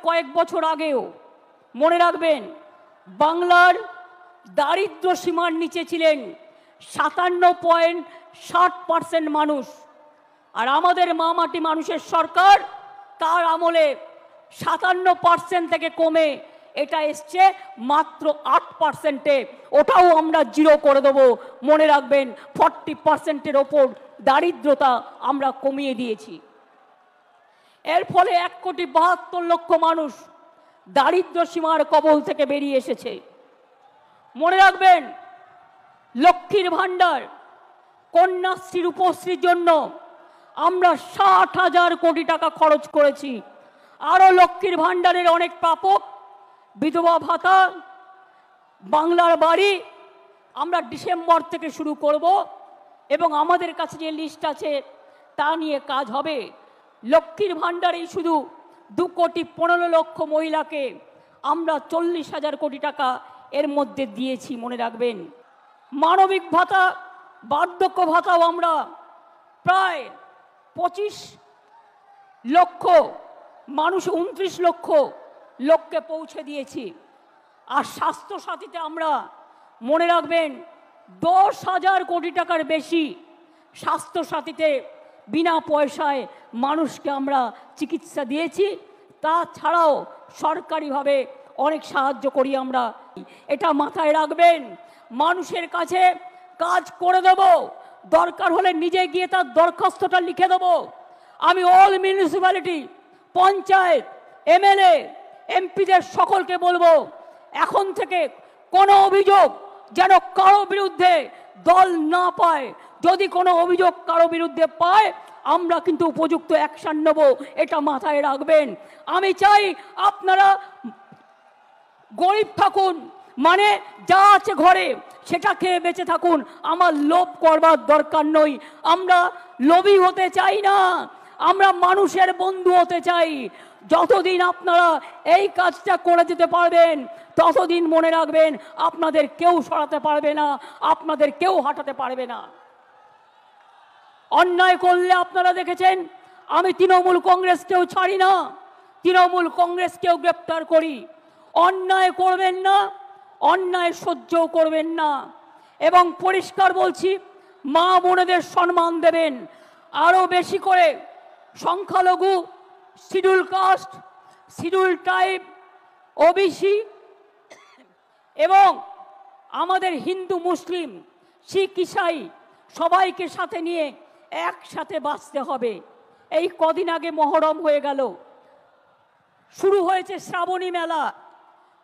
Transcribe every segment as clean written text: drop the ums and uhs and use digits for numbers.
কয়েক বছর আগেও মনে রাখবেন বাংলার দারিদ্র সীমার নিচে ছিলেন 57.60% মানুষ, আর আমাদের মামাটি মানুষের সরকার তার আমলে 57% থেকে কমে এটা এসছে মাত্র 8%-এ। ওটাও আমরা জিরো করে দেবো। মনে রাখবেন 40%-এর ওপর দারিদ্রতা আমরা কমিয়ে দিয়েছি। এর ফলে 1,72,00,000 মানুষ দারিদ্র সীমার কবল থেকে বেরিয়ে এসেছে। মনে রাখবেন লক্ষ্মীর ভাণ্ডার, কন্যাশ্রী, রূপশ্রীর জন্য আমরা 60,000 কোটি টাকা খরচ করেছি। আরও লক্ষ্মীর ভাণ্ডারের অনেক প্রাপক, বিধবা ভাতা, বাংলার বাড়ি আমরা ডিসেম্বর থেকে শুরু করব এবং আমাদের কাছে যে লিস্ট আছে তা নিয়ে কাজ হবে। লক্ষ্মীর ভাণ্ডারেই শুধু 2,15,00,000 মহিলাকে আমরা 40,000 কোটি টাকা এর মধ্যে দিয়েছি। মনে রাখবেন মানবিক ভাতা, বার্ধক্য ভাতাও আমরা প্রায় 25 লক্ষ মানুষ, 29 লক্ষ লোককে পৌঁছে দিয়েছি। আর স্বাস্থ্যসাথীতে আমরা মনে রাখবেন 10,000 কোটি টাকার বেশি স্বাস্থ্যসাথীতে বিনা পয়সায় মানুষকে আমরা চিকিৎসা দিয়েছি। তাছাড়াও সরকারিভাবে অনেক সাহায্য করি আমরা। এটা মাথায় রাখবেন, মানুষের কাছে কাজ করে দেব, দরকার হলে নিজে গিয়ে তার দরখাস্তটা লিখে দেব। আমি অল মিউনিসিপ্যালিটি, পঞ্চায়েত, এমএলএ, এমপিদের সকলকে বলবো এখন থেকে কোনো অভিযোগ যেন কারো বিরুদ্ধে দল না পায়। যদি কোনো অভিযোগ কারো বিরুদ্ধে পায় আমরা কিন্তু উপযুক্ত অ্যাকশন নেব, এটা মাথায় রাখবেন। আমি চাই আপনারা গরিব থাকুন, মানে যা আছে ঘরে সেটা খেয়ে বেঁচে থাকুন। আমার লোভ করবার দরকার নই, আমরা লোভী হতে চাই না, আমরা মানুষের বন্ধু হতে চাই। যতদিন আপনারা এই কাজটা করে যেতে পারবেন ততদিন মনে রাখবেন আপনাদের কেউ সরাতে পারবে না, আপনাদের কেউ হটাতে পারবে না। অন্যায় করলে আপনারা দেখেছেন আমি তৃণমূল কংগ্রেসকেও ছাড়ি না, তৃণমূল কংগ্রেসকেও গ্রেপ্তার করি। অন্যায় করবেন না, অন্যায় সহ্যও করবেন না। এবং পরিষ্কার বলছি, মা বোনেদের সম্মান দেবেন। আরও বেশি করে সংখ্যালঘু, schedule caste, schedule tribe, OBC এবং আমাদের হিন্দু, মুসলিম, শিখ, ইসাই সবাইকে সাথে নিয়ে একসাথে বাঁচতে হবে। এই কদিন আগে মহরম হয়ে গেল, শুরু হয়েছে শ্রাবণী মেলা।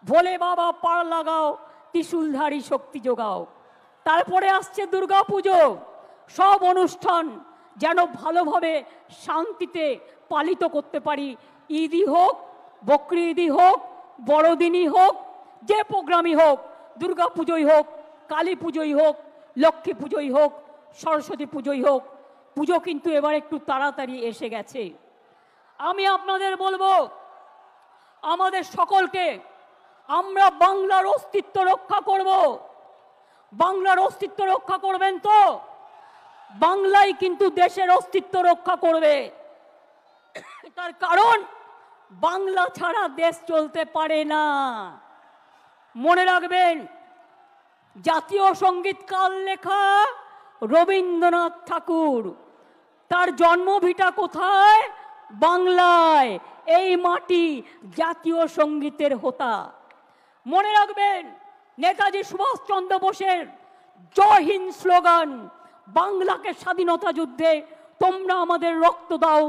ভোলে বাবা পার লাগাও, ত্রিশূলধারী শক্তি যোগাও। তারপরে আসছে দুর্গা পুজো। সব অনুষ্ঠান যেন ভালোভাবে শান্তিতে পালিত করতে পারি। ঈদই হোক, বকরি ঈদই হোক, বড়দিনই হোক, যে প্রোগ্রামই হোক, দুর্গা পুজোই হোক, কালী পুজোই হোক, লক্ষ্মী পুজোই হোক, সরস্বতী পুজোই হোক, পুজো কিন্তু এবার একটু তাড়াতাড়ি এসে গেছে। আমি আপনাদের বলবো আমাদের সকলকে আমরা বাংলার অস্তিত্ব রক্ষা করব। বাংলার অস্তিত্ব রক্ষা করবেন তো? বাংলাই কিন্তু দেশের অস্তিত্ব রক্ষা করবে। তার কারণ বাংলা ছাড়া দেশ চলতে পারে না। মনে রাখবেন জাতীয় সঙ্গীত কার লেখা? রবীন্দ্রনাথ ঠাকুর। তার জন্মভিটা কোথায়? বাংলায়। এই মাটি জাতীয় সঙ্গীতের হোতা। মনে রাখবেন নেতাজি সুভাষচন্দ্র বোসের জয় হিন্দ স্লোগান, বাংলাকে স্বাধীনতা যুদ্ধে তোমরা আমাদের রক্ত দাও,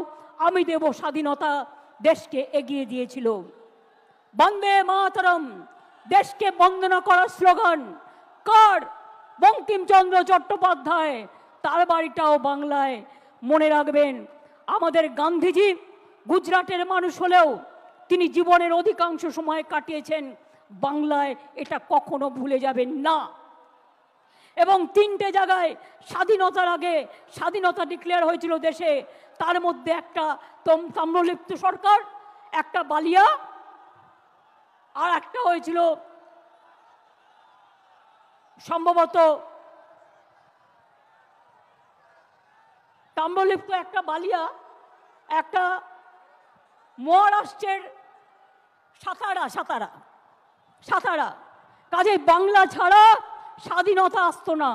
আমি দেব স্বাধীনতা, দেশকে এগিয়ে দিয়েছিল। বন্দে মাতরম, দেশকে বন্দনা করার স্লোগান কার? বঙ্কিমচন্দ্র চট্টোপাধ্যায়। তার বাড়িটাও বাংলায়। মনে রাখবেন আমাদের গান্ধীজি গুজরাটের মানুষ হলেও তিনি জীবনের অধিকাংশ সময় কাটিয়েছেন বাংলায়, এটা কখনো ভুলে যাবেন না। এবং 3টে জায়গায় স্বাধীনতার আগে স্বাধীনতা ডিক্লেয়ার হয়েছিল দেশে, তার মধ্যে একটা তাম্রলিপ্ত সরকার, একটা বালিয়া, আর একটা হয়েছিল সম্ভবত তাম্রলিপ্ত, একটা বালিয়া, একটা মহারাষ্ট্রের সাতারা সাতারা সাতারা। কাজে বাংলা ছাড়া স্বাধীনতা আসতো না,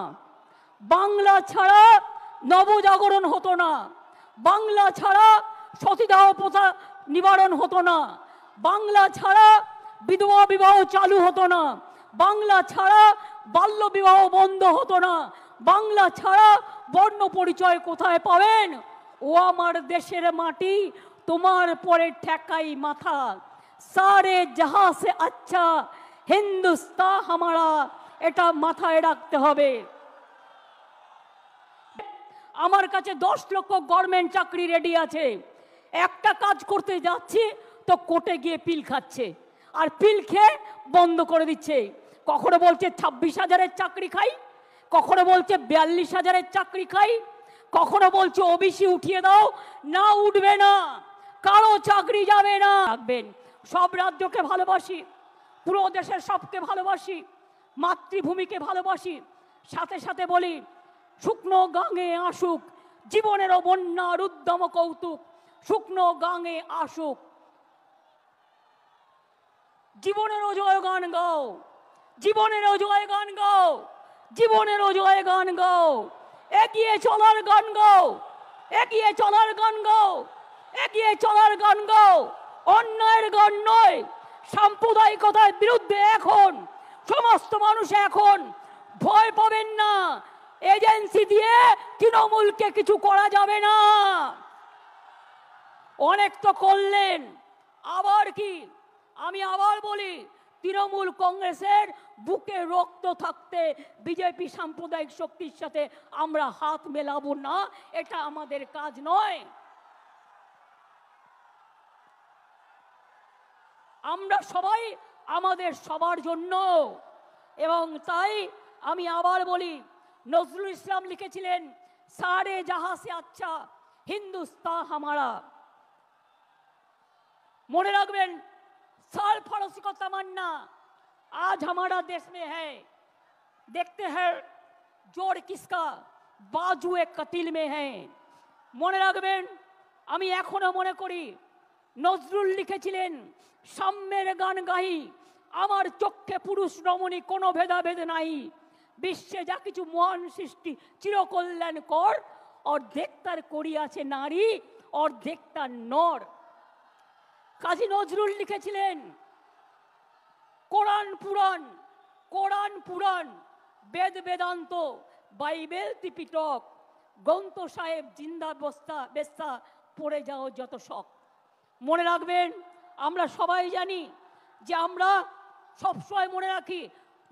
বাংলা ছাড়া নবজাগরণ হতো না, বাংলা ছাড়া সতীদাহ প্রথা নিবারণ হতো না, বাংলা ছাড়া বিধবা বিবাহ চালু হতো না, বাংলা ছাড়া বাল্য বিবাহ বন্ধ হতো না, বাংলা ছাড়া বর্ণ পরিচয় কোথায় পাবেন? ও আমার দেশের মাটি, তোমার পরে ঠেকাই মাথা, সারে জাহা সে আচ্ছা হিন্দুস্তান হামারা, এটা মাথায় রাখতে হবে। আমার কাছে 10 লক্ষ গভর্নমেন্ট চাকরি রেডি আছে, একটা কাজ করতে যাচ্ছি তো কোর্টে গিয়ে পিল খাচ্ছে, আর পিল খেয়ে বন্ধ করে দিচ্ছে। কখনো বলছে 26,000-এর চাকরি খাই, কখনো বলছে 42,000-এর চাকরি খাই, কখনো বলছে ওবিসি উঠিয়ে দাও, না উঠবে না, কারো চাকরি যাবে না। রাখবেন, সব রাজ্যকে ভালোবাসি, পুরো দেশের সবকে ভালোবাসি, মাতৃভূমিকে ভালোবাসি, সাথে সাথে বলি শুকনো গাঙে আসুক জীবনেরও বন্যার উদ্যম কৌতুক, শুকনো গাঙে আসুক জীবনেরও জয়গান গাও, জীবনেরও জয়গান গাও, জীবনেরও জয়গান গাও, এগিয়ে চলার গান গাও, এগিয়ে চলার গান গাও, এগিয়ে চলার গান গাও, অন্যায়ের গান নয়। সাম্প্রদায়িকতার বিরুদ্ধে এখন সমস্ত মানুষ এখন ভয় পাবেন না, এজেন্সি দিয়ে তৃণমূলকে কিছু করা যাবে না। অনেক তো করলেন, আবার কি? আমি আবার বলি, তৃণমূল কংগ্রেসের বুকে রক্ত থাকতে বিজেপি সাম্প্রদায়িক শক্তির সাথে আমরা হাত মেলাবো না, এটা আমাদের কাজ নয়। আমরা সবাই আমাদের সবার জন্য, এবং তাই আমি আবার বলি, নজরুল ইসলাম লিখেছিলেন সারে জাহা সে আচ্ছা হিন্দুস্তান হামারা। মনে রাখবেন, साल फरोसी को तमन्ना आज हमारा देश में है, देखते हैं जोड़ किसका बाजुए कतिल में है। মনে রাখবেন, আমি এখনো মনে করি নজরুল লিখেছিলেন সাম্যের গান গাই, আমার চক্ষে পুরুষ রমণী কোনো ভেদাভেদ নাই, বিশ্বে যা কিছু মহান সৃষ্টি চিরকল্যাণ কর, অর্ধেক তার করিয়াছে নারী অর্ধেক তার নর। কাজী নজরুল লিখেছিলেন কোরআন পুরাণ, কোরআন পুরাণ, বেদ বেদান্ত, বাইবেল ত্রিপিটক, গ্রন্থ সাহেব জিন্দা বস্তা বেস্তা, পড়ে যাও যত শখ। মনে রাখবেন, আমরা সবাই জানি যে আমরা সবসময় মনে রাখি,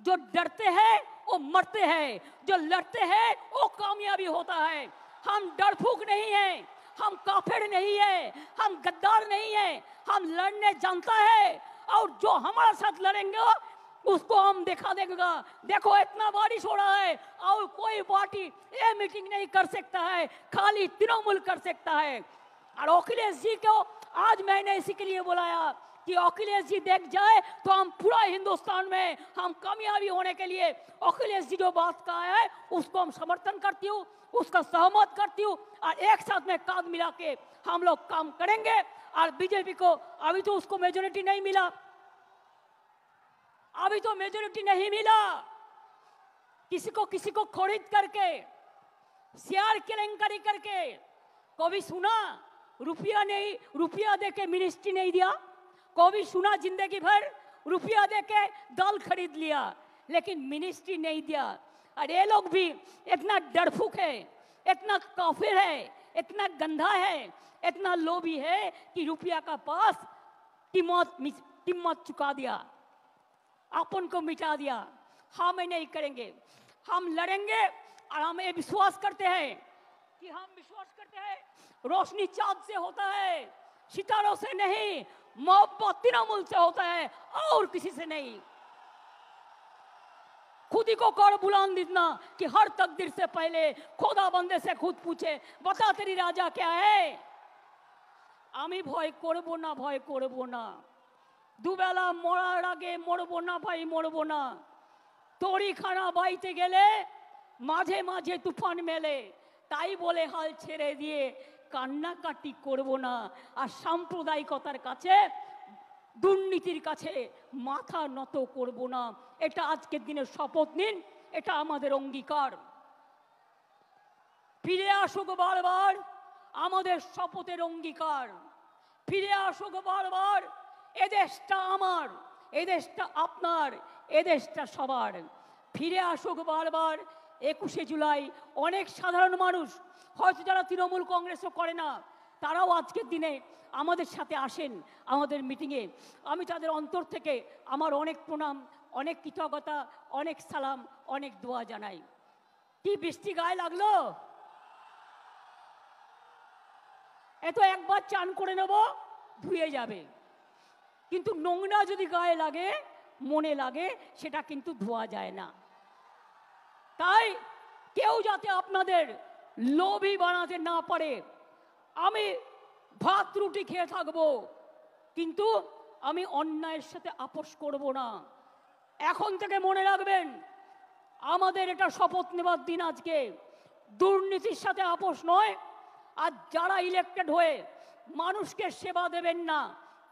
जो डरते हैं वो मरते हैं, जो लड़ते हैं वो कामयाबी होता है। हम डरफूक नहीं हैं, हम काफिर नहीं है, हम गद्दार नहीं है, हम लड़ने जानता है, और जो हमारे साथ लड़ेंगे उसको हम दिखा देगा। देखो इतना बारिश हो रहा है और कोई पार्टी ये मीटिंग नहीं कर सकता है, खाली तृणमूल कर सकता है। और अखिलेश जी को आज मैंने इसी के लिए बुलाया कि अखिलेश जी देख जाए तो हम पूरा हिंदुस्तान में हम कामयाबी होने के लिए अखिलेश जी जो बात कहा है उसको हम समर्थन करती हूँ, उसका सहमत करती हूँ, और एक साथ में कांध मिला के हम लोग काम करेंगे। और बीजेपी को अभी तो उसको मेजोरिटी नहीं मिला, अभी तो मेजोरिटी नहीं मिला, किसी को खरीद करके शेयर केलेंकारी करके, कभी सुना रुपया नहीं, रुपया देके मिनिस्ट्री नहीं दिया, कभी सुना जिंदगी भर रुपया देके दाल खरीद लिया लेकिन मिनिस्ट्री नहीं दिया। और ये लोग भी इतना डरफुक है, इतना काफिर है, इतना गंदा है, इतना लोभी है कि रुपया का पास कीमत चुका दिया, अपन को मिटा दिया। हम नहीं करेंगे, हम लड़ेंगे, और हम ये विश्वास करते हैं कि हम विश्वास करते हैं रोशनी चांद से होता है, सितारों से नहीं, मोहब्बत तृणमूल से होता है और किसी से नहीं। खुद ही को कर बुलंद इतना कि हर तकदीर से पहले खुदा बंदे से खुद पूछे बता तेरी राजा क्या है। আমি ভয় করব না, ভয় করব না, দুবেলা মরার আগে মরব না ভাই, মরব না। তরিখানা বাইতে গেলে মাঝে মাঝে তুফান মেলে, তাই বলে হাল ছেড়ে দিয়ে কান্নাকাটি করব না। আর সাম্প্রদায়িকতার কাছে দুর্নীতির কাছে মাথা নত করব না। এটা আজকের দিনে শপথ নিন, এটা আমাদের অঙ্গীকার। ফিরে আসুক বারবার আমাদের শপথের অঙ্গীকার, ফিরে আসুক বারবার এদেশটা আমার, এদেশটা আপনার, এদেশটা সবার। ফিরে আসুক বারবার 21শে জুলাই। অনেক সাধারণ মানুষ হয়তো যারা তৃণমূল কংগ্রেসও করে না, তারাও আজকের দিনে আমাদের সাথে আসেন আমাদের মিটিংয়ে। আমি তাদের অন্তর থেকে আমার অনেক প্রণাম, অনেক কৃতজ্ঞতা, অনেক সালাম, অনেক দোয়া জানাই। কি বৃষ্টি গায়ে লাগলো? এত একবার চান করে নেব, ধুয়ে যাবে, কিন্তু নোংরা যদি গায়ে লাগে, মনে লাগে, সেটা কিন্তু ধোয়া যায় না। তাই কেউ যাতে আপনাদের লোভী বানাতে না পারে। আমি ভাত রুটি খেয়ে থাকবো, কিন্তু আমি অন্যায়ের সাথে আপোষ করব না। এখন থেকে মনে রাখবেন, আমাদের এটা শপথ নেবার দিন আজকে। দুর্নীতির সাথে আপোষ নয়। আর যারা ইলেক্টেড হয়ে মানুষকে সেবা দেবেন না,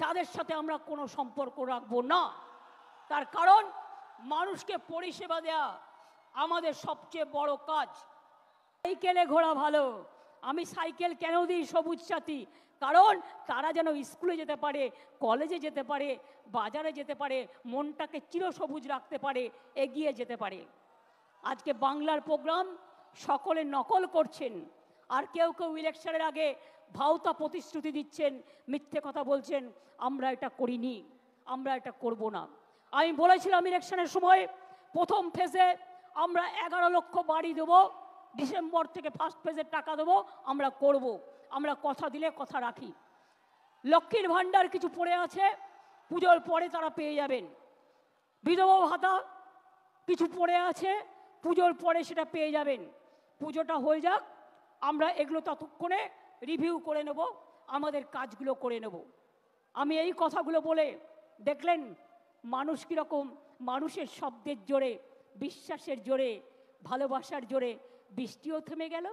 তাদের সাথে আমরা কোনো সম্পর্ক রাখবো না। তার কারণ মানুষকে পরিষেবা দেয়া আমাদের সবচেয়ে বড় কাজ। সাইকেলে ঘোরা ভালো। আমি সাইকেল কেন দিই সবুজ সাথী? কারণ তারা যেন স্কুলে যেতে পারে, কলেজে যেতে পারে, বাজারে যেতে পারে, মনটাকে চিরসবুজ রাখতে পারে, এগিয়ে যেতে পারে। আজকে বাংলার প্রোগ্রাম সকলে নকল করছেন, আর কেউ কেউ ইলেকশনের আগে ভাওতা প্রতিশ্রুতি দিচ্ছেন, মিথ্যে কথা বলছেন। আমরা এটা করিনি, আমরা এটা করব না। আমি বলেছিলাম ইলেকশনের সময় প্রথম ফেজে আমরা 11 লক্ষ বাড়ি দেবো, ডিসেম্বর থেকে ফার্স্ট ফেজের টাকা দেবো, আমরা করব। আমরা কথা দিলে কথা রাখি। লক্ষ্মীর ভাণ্ডার কিছু পড়ে আছে, পুজোর পরে তারা পেয়ে যাবেন। বিধবা ভাতা কিছু পড়ে আছে, পুজোর পরে সেটা পেয়ে যাবেন। পুজোটা হয়ে যাক, আমরা এগুলো ততক্ষণে রিভিউ করে নেব, আমাদের কাজগুলো করে নেব। আমি এই কথাগুলো বলে দেখলেন মানুষ কীরকম, মানুষের শব্দের জোরে, বিশ্বাসের জোরে, ভালোবাসার জোরে বৃষ্টিও থেমে গেল।